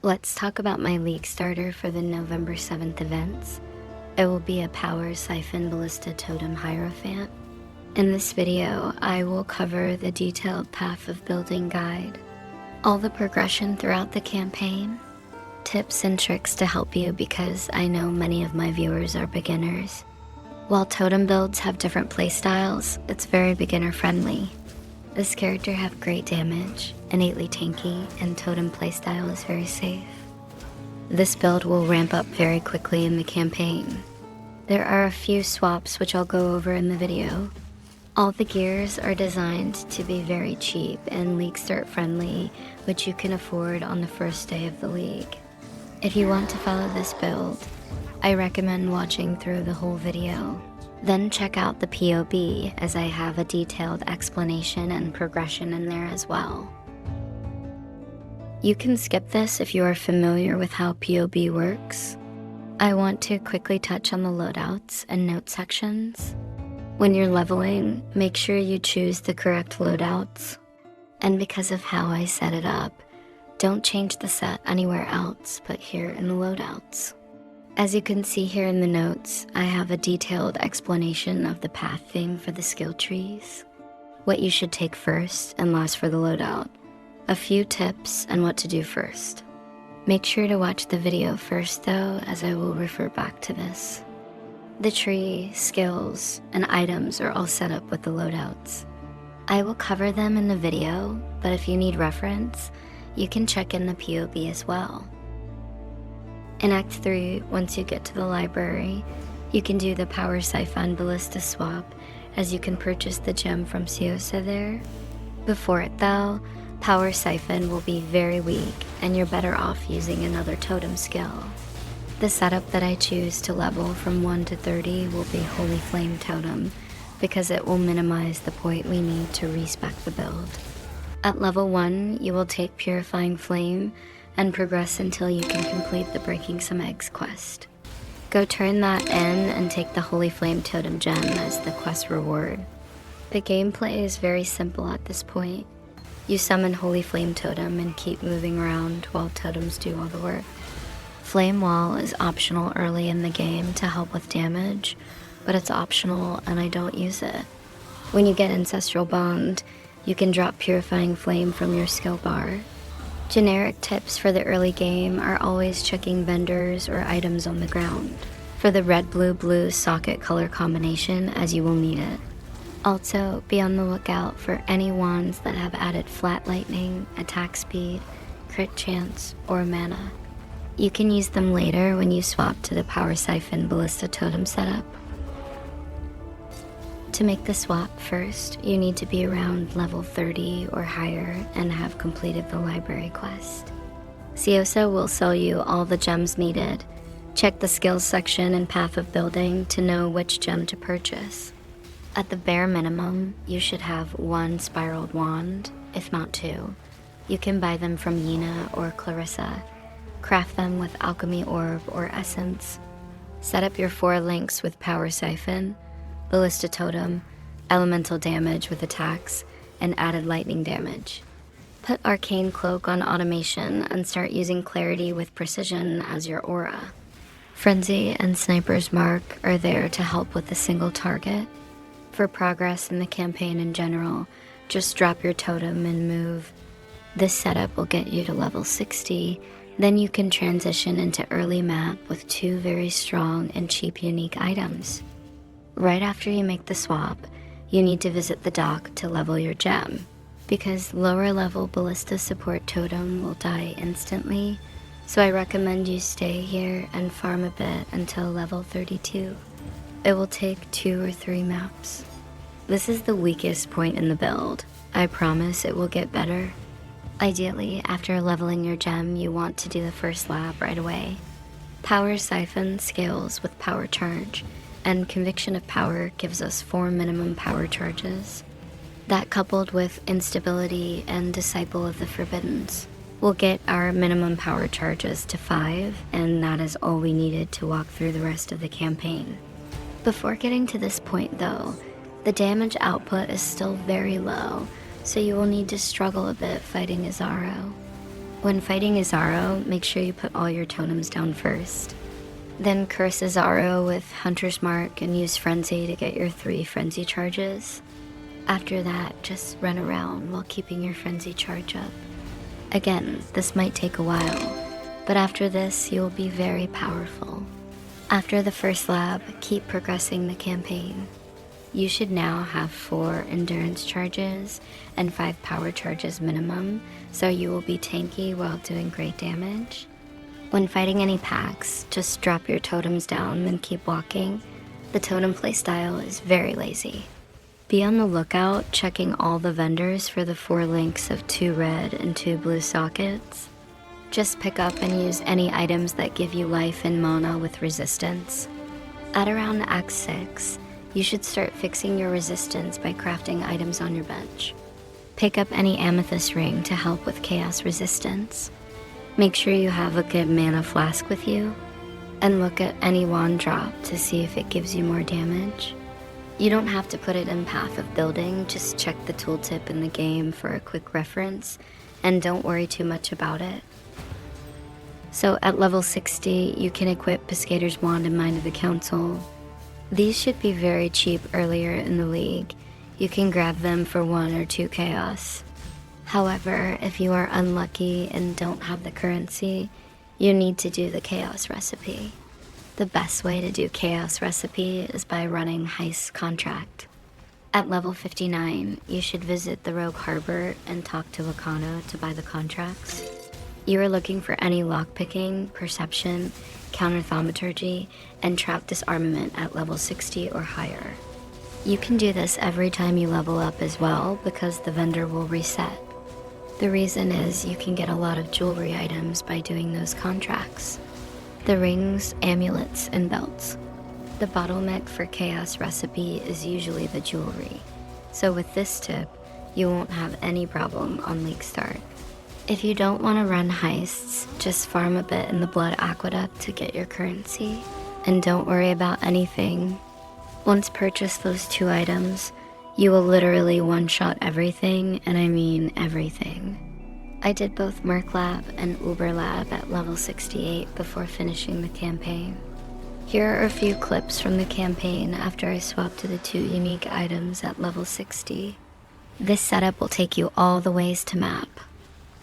Let's talk about my league starter for the November 7th events. It will be a power Siphon Ballista totem Hierophant. In this video, I will cover the detailed path of building guide, all the progression throughout the campaign, tips and tricks to help you because I know many of my viewers are beginners. While totem builds have different playstyles, it's very beginner friendly. This character have great damage, innately tanky, and totem playstyle is very safe. This build will ramp up very quickly in the campaign. There are a few swaps which I'll go over in the video. All the gears are designed to be very cheap and league start friendly, which you can afford on the first day of the league. If you want to follow this build, I recommend watching through the whole video. Then check out the PoE, as I have a detailed explanation and progression in there as well. You can skip this if you are familiar with how PoE works. I want to quickly touch on the loadouts and note sections. When you're leveling, make sure you choose the correct loadouts. And because of how I set it up, don't change the set anywhere else but here in the loadouts. As you can see here in the notes, I have a detailed explanation of the path thing for the skill trees, what you should take first and last for the loadout, a few tips and what to do first. Make sure to watch the video first though, as I will refer back to this. The tree, skills, and items are all set up with the loadouts. I will cover them in the video, but if you need reference, you can check in the PoE as well. In Act 3, once you get to the library, you can do the Power Siphon Ballista swap, as you can purchase the gem from Siosa there. Before it though, Power Siphon will be very weak, and you're better off using another totem skill. The setup that I choose to level from 1 to 30 will be Holy Flame Totem, because it will minimize the point we need to respec the build. At level 1, you will take Purifying Flame, and progress until you can complete the Breaking Some Eggs quest. Go turn that in and take the Holy Flame Totem gem as the quest reward. The gameplay is very simple at this point. You summon Holy Flame Totem and keep moving around while totems do all the work. Flame Wall is optional early in the game to help with damage, but it's optional and I don't use it. When you get Ancestral Bond, you can drop Purifying Flame from your skill bar. Generic tips for the early game are always checking vendors or items on the ground for the red-blue-blue socket color combination, as you will need it. Also, be on the lookout for any wands that have added flat lightning, attack speed, crit chance, or mana. You can use them later when you swap to the Power Siphon Ballista totem setup. To make the swap first, you need to be around level 30 or higher and have completed the library quest. Siosa will sell you all the gems needed. Check the skills section and path of building to know which gem to purchase. At the bare minimum, you should have 1 spiraled wand, if not 2. You can buy them from Yina or Clarissa. Craft them with alchemy orb or essence. Set up your 4 links with Power Siphon, Ballista Totem, elemental damage with attacks, and added lightning damage. Put Arcane Cloak on automation and start using Clarity with Precision as your aura. Frenzy and Sniper's Mark are there to help with a single target. For progress in the campaign in general, just drop your totem and move. This setup will get you to level 60, then you can transition into early map with 2 very strong and cheap unique items. Right after you make the swap, you need to visit the dock to level your gem, because lower level Ballista support totem will die instantly, so I recommend you stay here and farm a bit until level 32. It will take 2 or 3 maps. This is the weakest point in the build. I promise it will get better. Ideally, after leveling your gem, you want to do the first lab right away. Power Siphon scales with Power Charge, and Conviction of Power gives us 4 minimum power charges. That, coupled with Instability and Disciple of the Forbiddens, will get our minimum power charges to 5, and that is all we needed to walk through the rest of the campaign. Before getting to this point though, the damage output is still very low, so you will need to struggle a bit fighting Azaro. When fighting Izaro, make sure you put all your totems down first. Then curse Izaro with Hunter's Mark and use Frenzy to get your 3 Frenzy charges. After that, just run around while keeping your Frenzy charge up. Again, this might take a while, but after this, you will be very powerful. After the first lab, keep progressing the campaign. You should now have 4 endurance charges and 5 power charges minimum, so you will be tanky while doing great damage. When fighting any packs, just drop your totems down and keep walking. The totem playstyle is very lazy. Be on the lookout, checking all the vendors for the 4 links of 2 red and 2 blue sockets. Just pick up and use any items that give you life and mana with resistance. At around Act 6, you should start fixing your resistance by crafting items on your bench. Pick up any amethyst ring to help with chaos resistance. Make sure you have a good mana flask with you, and look at any wand drop to see if it gives you more damage. You don't have to put it in Path of Building, just check the tooltip in the game for a quick reference, and don't worry too much about it. So at level 60, you can equip Piscator's Wand and Mind of the Council. These should be very cheap earlier in the league. You can grab them for 1 or 2 chaos. However, if you are unlucky and don't have the currency, you need to do the chaos recipe. The best way to do chaos recipe is by running Heist Contract. At level 59, you should visit the Rogue Harbor and talk to Wakana to buy the contracts. You are looking for any lockpicking, perception, counter thaumaturgy, and trap disarmament at level 60 or higher. You can do this every time you level up as well because the vendor will reset. The reason is you can get a lot of jewelry items by doing those contracts. The rings, amulets, and belts. The bottleneck for chaos recipe is usually the jewelry. So with this tip, you won't have any problem on League Start. If you don't want to run heists, just farm a bit in the Blood Aqueduct to get your currency, and don't worry about anything. Once purchased those 2 items, you will literally one-shot everything, and I mean everything. I did both Merc Lab and Uber Lab at level 68 before finishing the campaign. Here are a few clips from the campaign after I swapped to the 2 unique items at level 60. This setup will take you all the ways to map.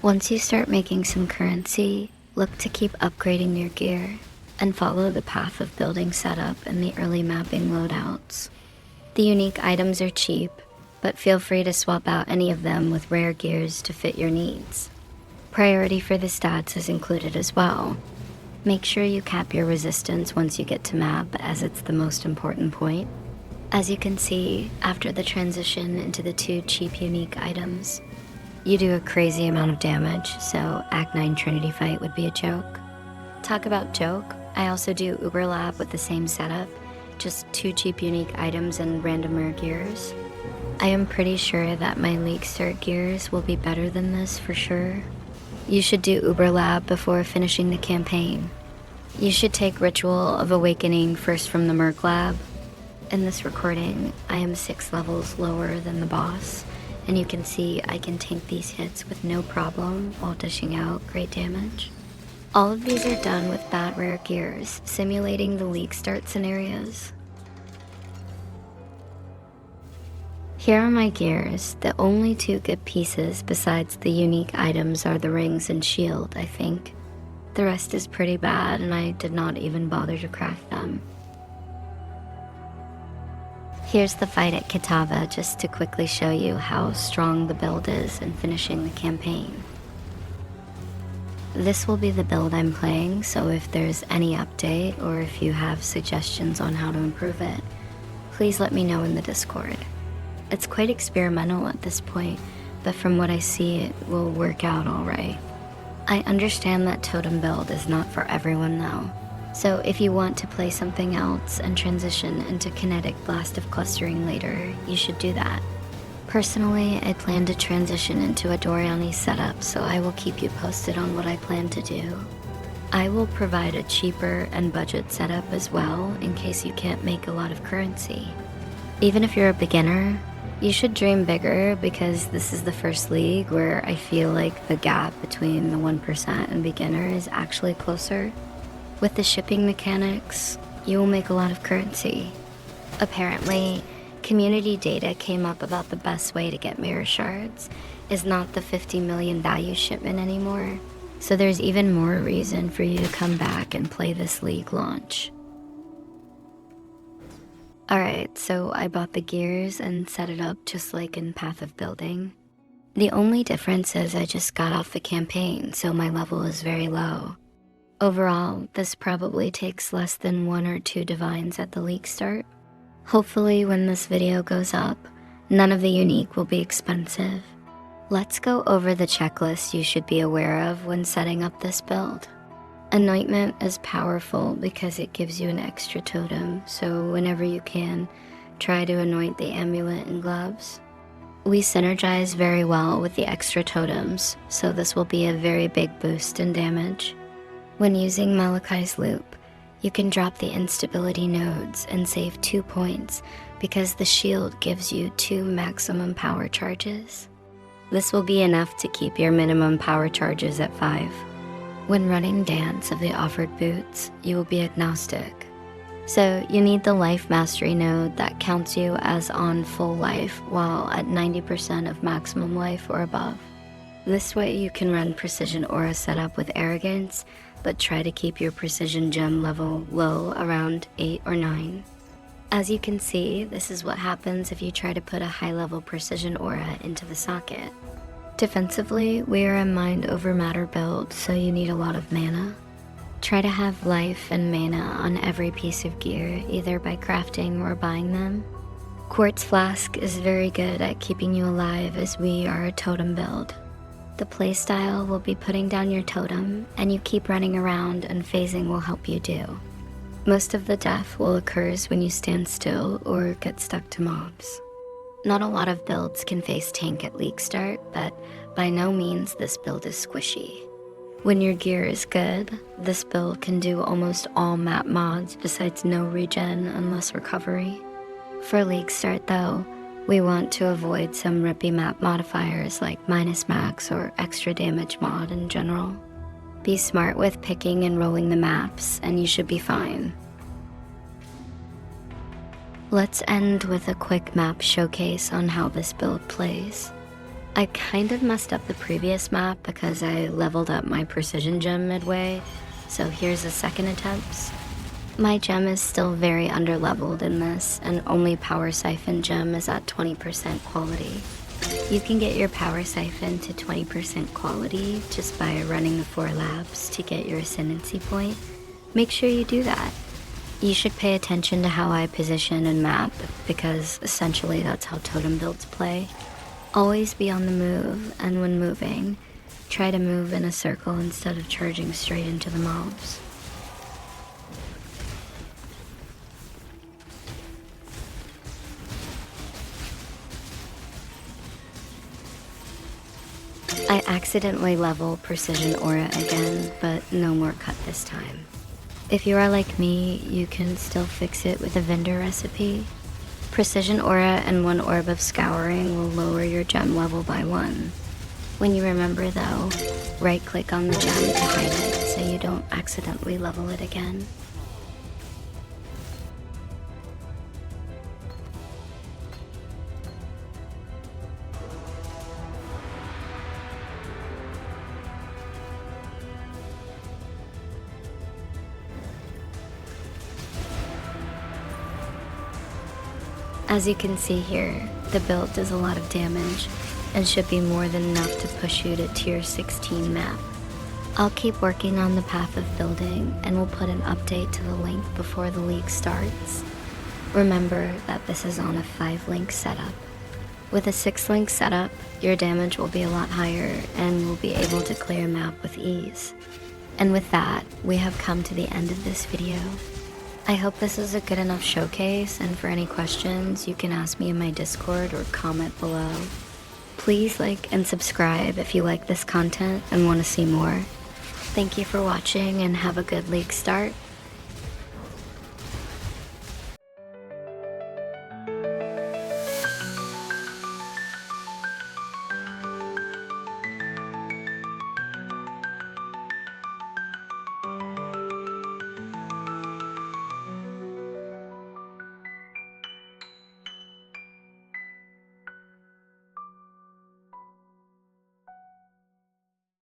Once you start making some currency, look to keep upgrading your gear and follow the Path of Building setup in the early mapping loadouts. The unique items are cheap, but feel free to swap out any of them with rare gears to fit your needs. Priority for the stats is included as well. Make sure you cap your resistance once you get to map, as it's the most important point. As you can see, after the transition into the 2 cheap unique items, you do a crazy amount of damage, so Act 9 Trinity fight would be a joke. Talk about joke, I also do Uber Lab with the same setup, just 2 cheap unique items and random rare gears. I am pretty sure that my League Start gears will be better than this for sure. You should do Uber Lab before finishing the campaign. You should take Ritual of Awakening first from the Merc Lab. In this recording, I am 6 levels lower than the boss, and you can see I can tank these hits with no problem while dishing out great damage. All of these are done with bad rare gears, simulating the League Start scenarios. Here are my gears. The only 2 good pieces besides the unique items are the rings and shield, I think. The rest is pretty bad, and I did not even bother to craft them. Here's the fight at Kitava, just to quickly show you how strong the build is in finishing the campaign. This will be the build I'm playing, so if there's any update or if you have suggestions on how to improve it, please let me know in the Discord. It's quite experimental at this point, but from what I see, it will work out alright. I understand that totem build is not for everyone though, so if you want to play something else and transition into kinetic blast of clustering later, you should do that. Personally, I plan to transition into a Doriani setup, so I will keep you posted on what I plan to do. I will provide a cheaper and budget setup as well in case you can't make a lot of currency. Even if you're a beginner, You should dream bigger because this is the first league where I feel like the gap between the 1% and beginner is actually closer. With the shipping mechanics, you will make a lot of currency. Apparently, community data came up about the best way to get mirror shards is not the 50 million value shipment anymore. So there's even more reason for you to come back and play this league launch. Alright, so I bought the gears and set it up just like in Path of Building. The only difference is I just got off the campaign, so my level is very low. Overall, this probably takes less than 1 or 2 divines at the league start. Hopefully when this video goes up, none of the unique will be expensive. Let's go over the checklist you should be aware of when setting up this build. Anointment is powerful because it gives you an extra totem, so whenever you can, try to anoint the amulet and gloves. We synergize very well with the extra totems, so this will be a very big boost in damage. When using Malachai's loop, you can drop the instability nodes and save 2 points because the shield gives you 2 maximum power charges. This will be enough to keep your minimum power charges at 5. When running Dance of the Offered Boots, you will be agnostic. So you need the life mastery node that counts you as on full life while at 90% of maximum life or above. This way you can run precision aura setup with arrogance, but try to keep your precision gem level low around 8 or 9. As you can see, this is what happens if you try to put a high level precision aura into the socket. Defensively, we are a mind over matter build, so you need a lot of mana. Try to have life and mana on every piece of gear, either by crafting or buying them. Quartz Flask is very good at keeping you alive as we are a totem build. The playstyle will be putting down your totem, and you keep running around and phasing will help you do. Most of the death will occur when you stand still or get stuck to mobs. Not a lot of builds can face tank at league start, but by no means this build is squishy. When your gear is good, this build can do almost all map mods besides no regen unless recovery. For league start though, we want to avoid some rippy map modifiers like minus max or extra damage mod in general. Be smart with picking and rolling the maps and you should be fine. Let's end with a quick map showcase on how this build plays. I kind of messed up the previous map because I leveled up my precision gem midway, so here's a second attempt. My gem is still very underleveled in this, and only Power Siphon gem is at 20% quality. You can get your Power Siphon to 20% quality just by running the 4 labs to get your ascendancy point. Make sure you do that. You should pay attention to how I position and map because essentially that's how totem builds play. Always be on the move, and when moving, try to move in a circle instead of charging straight into the mobs. I accidentally level precision aura again, but no more cut this time. If you are like me, you can still fix it with a vendor recipe. Precision aura and 1 orb of scouring will lower your gem level by 1. When you remember though, right click on the gem to hide it so you don't accidentally level it again. As you can see here, the build does a lot of damage and should be more than enough to push you to tier 16 map. I'll keep working on the Path of Building and we'll put an update to the link before the league starts. Remember that this is on a 5-link setup. With a 6-link setup, your damage will be a lot higher and we'll be able to clear map with ease. And with that, we have come to the end of this video. I hope this is a good enough showcase, and for any questions, you can ask me in my Discord or comment below. Please like and subscribe if you like this content and want to see more. Thank you for watching and have a good league start.